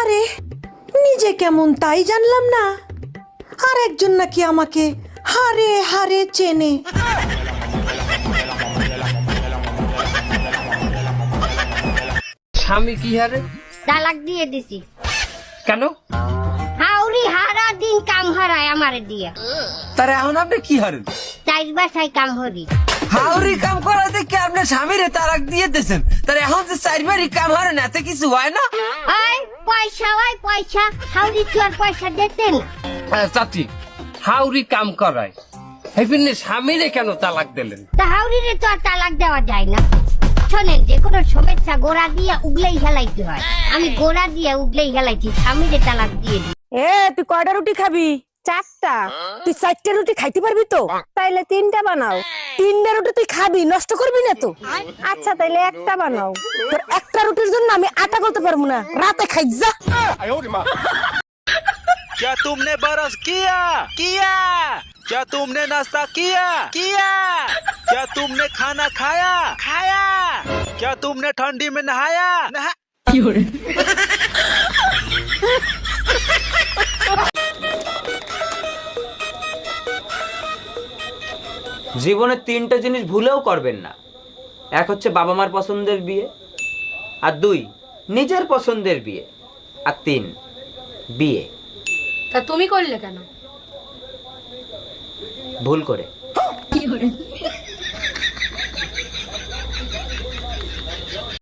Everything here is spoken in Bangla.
আরে নিজে কেমন তাই জানলাম না, আর একজন নাকি আমাকে হারে হারে চেনে। স্বামী কি হারে? তালাক দিয়ে দিছি। কেন? হাউরি হারা দিন কাম হারায় আমারে দিয়া। তার এখন আপনি কি হারেন? চাইর বাসায় কাম হরি। হাউরি কাম করা দেখে আপনার স্বামীরে তালাক দিয়ে দিয়েছেন, তার এখন যে চারবারই কাম হারেন এতে কিছু হয় না? ওই পয়সা, ওই পয়সা, হাউরি তো আর পয়সা দিতেন। চাচি, হাউরি কাম করায় হেপিনে স্বামীরে কেন তালাক দিলেন? তা হাউরিরে তো আর তালাক দেওয়া যায় না। শোনেন, যে কোনো শুভেচ্ছা গোড়া দিয়ে উগলেই হেলাইতে হয়। আমি গোড়া দিয়ে উগলেই হেলাইছি, স্বামীরে তালাক দিয়ে দিই। তুই কয়টা রুটি খাবি? 4টা। তুই 4টা রুটি খাইতে পারবি তো? তাইলে 3টা বানাও। 3টা রুটি তুই খাবি, নষ্ট করবি না তো? আচ্ছা তাইলে একটা বানাও। তোর একটা রুটির জন্য আমি আটা করতে পারবো না, রাতে খাই যা। क्या तुमने बरस किया किया? क्या तुमने नाश्ता किया किया? क्या तुमने खाना खाया खाया? क्या तुमने ठंडी में नहाया नहा? জীবনে 3টে জিনিস ভুলেও করবেন না। এক হচ্ছে বাবা মার পছন্দের বিয়ে, আর 2 নিজের পছন্দের বিয়ে, আর 3 বিয়ে। তা তুমি করলে কেন? ভুল করে।